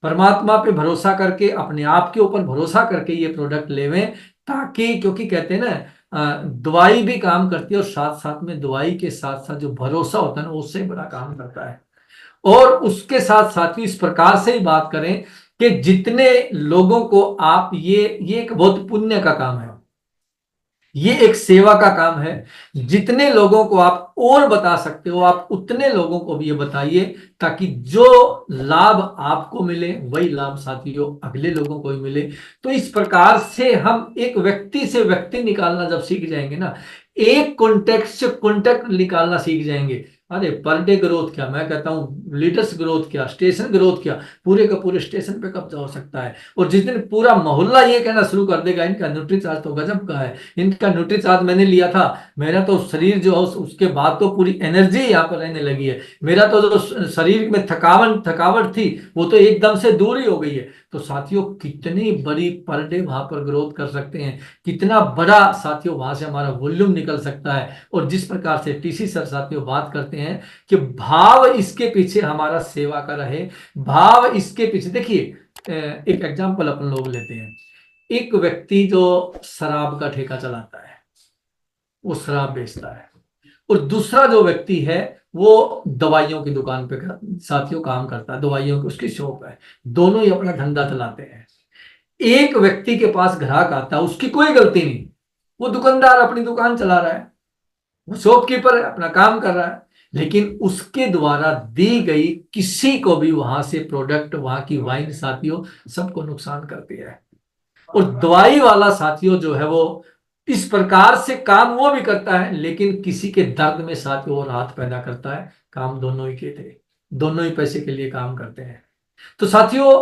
परमात्मा पे भरोसा करके, अपने आप के ऊपर भरोसा करके ये प्रोडक्ट लेवें, ताकि, क्योंकि कहते हैं ना दवाई भी काम करती है, और साथ साथ में दवाई के साथ साथ जो भरोसा होता है ना, उससे बड़ा काम करता है। और उसके साथ साथ ही इस प्रकार से ही बात करें कि जितने लोगों को आप ये एक बहुत पुण्य का काम है, ये एक सेवा का काम है। जितने लोगों को आप और बता सकते हो, आप उतने लोगों को भी ये बताइए, ताकि जो लाभ आपको मिले वही लाभ साथियों अगले लोगों को भी मिले। तो इस प्रकार से हम एक व्यक्ति से व्यक्ति निकालना जब सीख जाएंगे ना, एक कॉन्टेक्ट से कॉन्टेक्ट निकालना सीख जाएंगे। अरे पर डे ग्रोथ क्या, मैं कहता हूं लीडर्स ग्रोथ क्या, स्टेशन ग्रोथ क्या, पूरे का पूरे स्टेशन पे कब्जा हो सकता है। और जिस दिन पूरा मोहल्ला ये कहना शुरू कर देगा इनका न्यूट्री चार्ज तो गजब का है, इनका न्यूट्री चार्ज मैंने लिया था, मेरा तो शरीर जो है उसके बाद तो पूरी एनर्जी यहाँ पर रहने लगी है, मेरा तो जो शरीर में थकावट थी वो तो एकदम से दूर ही हो गई है। तो साथियों कितनी बड़ी पर डे वहां पर ग्रोथ कर सकते हैं, कितना बड़ा साथियों वहां से हमारा वॉल्यूम निकल सकता है। और जिस प्रकार से टीसी सर साथियों बात करते हैं कि भाव इसके पीछे हमारा सेवा का रहे, भाव इसके पीछे, देखिए एक एग्जांपल अपन लोग लेते हैं, एक व्यक्ति जो शराब का ठेका चलाता है, वो शराब बेचता है, और दूसरा जो व्यक्ति है वो दवाइयों की दुकान पे साथियों काम करता है, दवाइयों की उसकी शॉप है, दोनों ही अपना धंधा चलाते हैं। एक व्यक्ति के पास ग्राहक आता है, उसकी कोई गलती नहीं, वो दुकानदार अपनी दुकान चला रहा है, वो शॉपकीपर है, अपना काम कर रहा है, लेकिन उसके द्वारा दी गई किसी को भी वहां से प्रोडक्ट, वहां की वाइन साथियों सबको नुकसान करती है। और दवाई वाला साथियों जो है वो इस प्रकार से काम वो भी करता है, लेकिन किसी के दर्द में साथियों वो राहत पैदा करता है। काम दोनों ही के थे, दोनों ही पैसे के लिए काम करते हैं। तो साथियों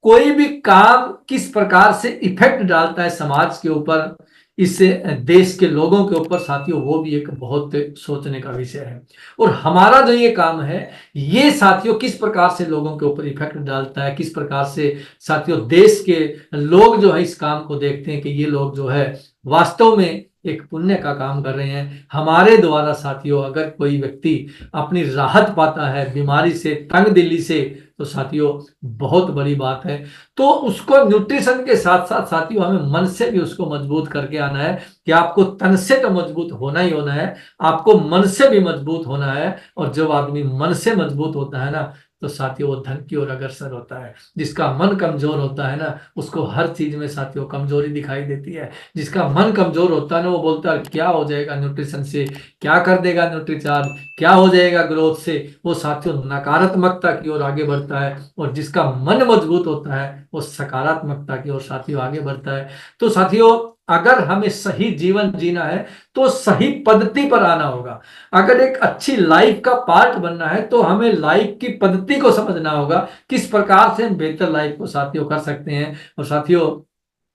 कोई भी काम किस प्रकार से इफेक्ट डालता है समाज के ऊपर, इससे देश के लोगों के ऊपर साथियों, वो भी एक बहुत सोचने का विषय है। और हमारा जो ये काम है, ये साथियों किस प्रकार से लोगों के ऊपर इफेक्ट डालता है, किस प्रकार से साथियों देश के लोग जो है इस काम को देखते हैं कि ये लोग जो है वास्तव में एक पुण्य का काम कर रहे हैं। हमारे द्वारा साथियों अगर कोई व्यक्ति अपनी राहत पाता है बीमारी से, तंग दिल्ली से, तो साथियों बहुत बड़ी बात है। तो उसको न्यूट्रिशन के साथ साथ साथियों हमें मन से भी उसको मजबूत करके आना है, कि आपको तन से तो मजबूत होना ही होना है, आपको मन से भी मजबूत होना है। और जब आदमी मन से मजबूत होता है ना, तो साथियों वो धन की ओर अग्रसर होता है। जिसका मन कमजोर होता है ना, उसको हर चीज में साथियों कमजोरी दिखाई देती है। जिसका मन कमजोर होता है ना, वो बोलता है क्या हो जाएगा न्यूट्रिशन से, क्या कर देगा न्यूट्रीचार्ज, क्या हो जाएगा ग्रोथ से, वो साथियों नकारात्मकता की ओर आगे बढ़ता है। और जिसका मन मजबूत होता है वो सकारात्मकता की ओर साथियों आगे बढ़ता है। तो साथियों अगर हमें सही जीवन जीना है तो सही पद्धति पर आना होगा। अगर एक अच्छी लाइफ का पार्ट बनना है तो हमें लाइफ की पद्धति को समझना होगा, किस प्रकार से हम बेहतर लाइफ को साथियों कर सकते हैं। और साथियों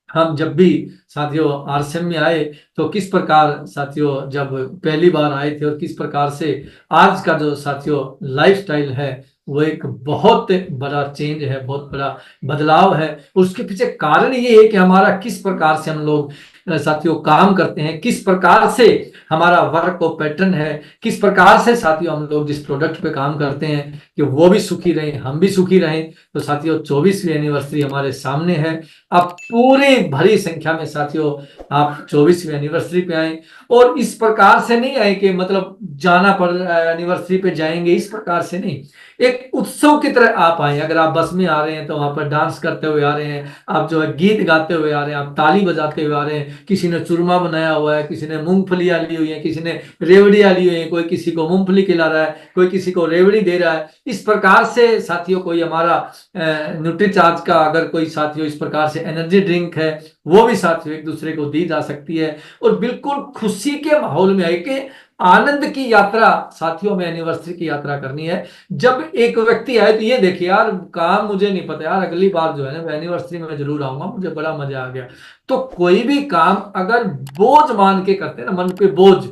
हम जब भी साथियों आरसीएम में आए तो किस प्रकार साथियों जब पहली बार आए थे, और किस प्रकार से आज का जो साथियों लाइफस्टाइल है वो एक बहुत बड़ा चेंज है, बहुत बड़ा बदलाव है। उसके पीछे कारण ये है कि हमारा किस प्रकार से हम लोग साथियों काम करते हैं, किस प्रकार से हमारा वर्क को पैटर्न है, किस प्रकार से साथियों हम लोग जिस प्रोडक्ट पे काम करते हैं कि वो भी सुखी रहें, हम भी सुखी रहें। तो साथियों 24वीं एनिवर्सरी हमारे सामने है। अब पूरी भरी संख्या में साथियों आप 24वीं एनिवर्सरी पे आए, और इस प्रकार से नहीं आए कि मतलब जाना पड़ रहा है एनिवर्सरी पे जाएंगे, इस प्रकार से नहीं, एक उत्सव की तरह आप आए। अगर आप बस में आ रहे हैं तो वहां पर डांस करते हुए आ रहे हैं, आप जो है गीत गाते हुए आ रहे हैं, आप ताली बजाते हुए आ रहे हैं। किसी ने चूरमा बनाया हुआ है, किसी ने मूंगफलियां ली हुई है, किसी ने रेवड़ियां ली हुई है, कोई किसी को मूंगफली खिला रहा है, कोई किसी को रेवड़ी दे रहा है। इस प्रकार से साथियों कोई हमारा न्यूट्रीचार्ज का अगर कोई साथियों इस प्रकार से एनर्जी ड्रिंक है, वो भी साथियों एक दूसरे को दी जा सकती है। और बिल्कुल खुशी के माहौल में आके आनंद की यात्रा साथियों में एनिवर्सरी की यात्रा करनी है। जब एक व्यक्ति आए तो ये देखिए यार काम मुझे नहीं पता यार, अगली बार जो है ना एनिवर्सरी में जरूर आऊंगा, मुझे बड़ा मजा आ गया। तो कोई भी काम अगर बोझ मान के करते हैं ना, मन पे बोझ,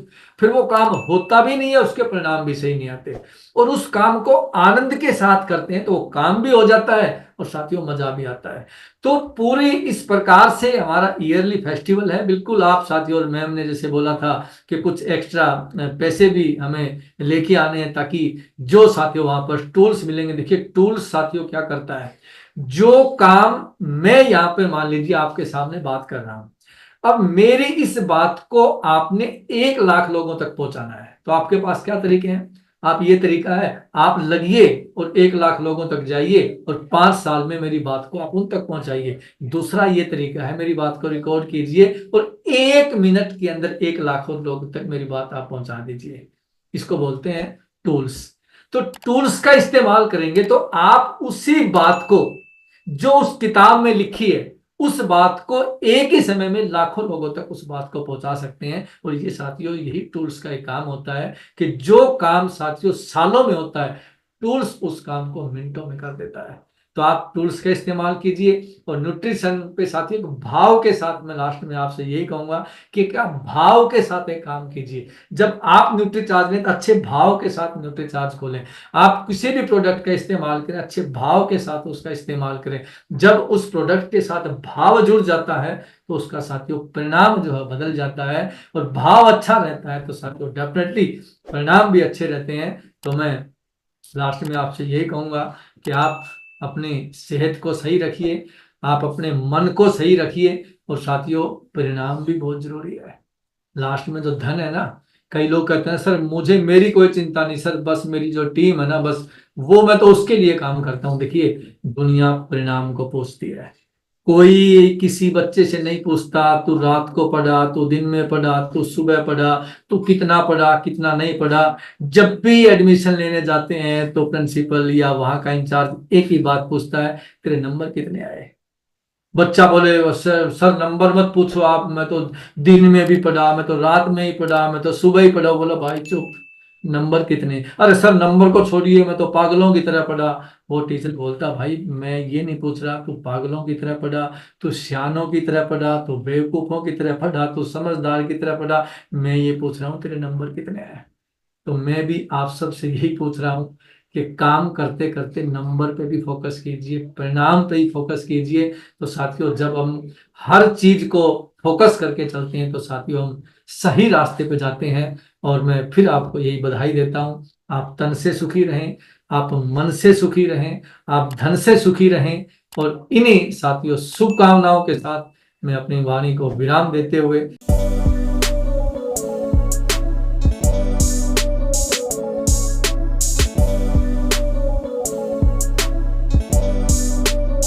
फिर वो काम होता भी नहीं है, उसके परिणाम भी सही नहीं आते। और उस काम को आनंद के साथ करते हैं तो वो काम भी हो जाता है और साथियों मजा भी आता है। तो पूरी इस प्रकार से हमारा ईयरली फेस्टिवल है। बिल्कुल आप साथियों, और मैम ने जैसे बोला था कि कुछ एक्स्ट्रा पैसे भी हमें लेके आने हैं, ताकि जो साथियों वहां पर टूल्स मिलेंगे। देखिए टूल्स साथियों क्या करता है, जो काम मैं यहाँ पे मान लीजिए आपके सामने बात कर रहा हूं, अब मेरी इस बात को आपने 1 लाख लोगों तक पहुंचाना है, तो आपके पास क्या तरीके हैं? आप ये तरीका है, आप लगिए और 1 लाख लोगों तक जाइए और 5 साल में मेरी बात को आप उन तक पहुंचाइए। दूसरा ये तरीका है, मेरी बात को रिकॉर्ड कीजिए और 1 मिनट के अंदर 1 लाख लोगों तक मेरी बात आप पहुंचा दीजिए। इसको बोलते हैं टूल्स। तो टूल्स का इस्तेमाल करेंगे तो आप उसी बात को जो उस किताब में लिखी है, उस बात को एक ही समय में लाखों लोगों तक उस बात को पहुंचा सकते हैं। और ये साथियों यही टूल्स का एक काम होता है कि जो काम साथियों सालों में होता है, टूल्स उस काम को मिनटों में कर देता है। तो आप टूल्स का इस्तेमाल कीजिए। और न्यूट्रिशन पे साथियों भाव के साथ, मैं लास्ट में आपसे यही कहूंगा कि क्या भाव के साथ एक काम कीजिए। जब आप न्यूट्रीचार्ज लें तो अच्छे भाव के साथ न्यूट्रीचार्ज खोलें। आप किसी भी प्रोडक्ट का इस्तेमाल करें, अच्छे भाव के साथ उसका इस्तेमाल करें। जब उस प्रोडक्ट के साथ भाव जुड़ जाता है तो उसका साथियों परिणाम जो है बदल जाता है। और भाव अच्छा रहता है तो साथियों डेफिनेटली परिणाम भी अच्छे रहते हैं। तो मैं लास्ट में आपसे यही कहूंगा कि आप अपनी सेहत को सही रखिए, आप अपने मन को सही रखिए, और साथियों परिणाम भी बहुत जरूरी है। लास्ट में जो धन है ना, कई लोग कहते हैं सर मुझे मेरी कोई चिंता नहीं सर, बस मेरी जो टीम है ना, बस वो मैं तो उसके लिए काम करता हूं। देखिए दुनिया परिणाम को पूछती है, कोई किसी बच्चे से नहीं पूछता तू रात को पढ़ा, तू दिन में पढ़ा, तू सुबह पढ़ा, तू कितना पढ़ा कितना नहीं पढ़ा। जब भी एडमिशन लेने जाते हैं तो प्रिंसिपल या वहां का इंचार्ज एक ही बात पूछता है, तेरे नंबर कितने आए। बच्चा बोले सर नंबर मत पूछो आप, मैं तो दिन में भी पढ़ा, मैं तो रात में ही पढ़ा, मैं तो सुबह ही पढ़ा। बोला भाई चुप, नंबर कितने? अरे सर नंबर को छोड़िए, मैं तो पागलों की तरह पढ़ा। वो टीचर बोलता भाई मैं ये नहीं पूछ रहा तू पागलों की तरह पढ़ा, तू सियानों की तरह पढ़ा, तू बेवकूफों की तरह पढ़ा, तू समझदार की तरह पढ़ा, मैं ये पूछ रहा हूँ तेरे नंबर कितने आए। तो मैं भी आप सबसे यही पूछ रहा हूँ कि काम करते करते नंबर पे भी फोकस कीजिए, परिणाम पे ही फोकस कीजिए। तो साथियों जब हम हर चीज को फोकस करके चलते हैं तो साथियों हम सही रास्ते पे जाते हैं। और मैं फिर आपको यही बधाई देता हूँ, आप तन से सुखी रहें, आप मन से सुखी रहें, आप धन से सुखी रहें। और इन्हीं साथियों शुभकामनाओं के साथ मैं अपनी वाणी को विराम देते हुए